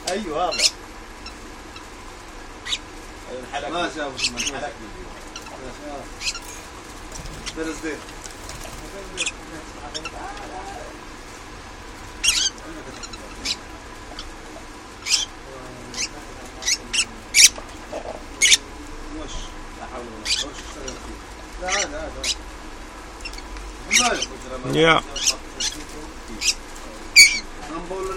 ايوه هذا الحلق ما شافوا من الحلق ما شاف درس دير وش لا حول ولا قوة وش اشتغل فيه لا يا نقول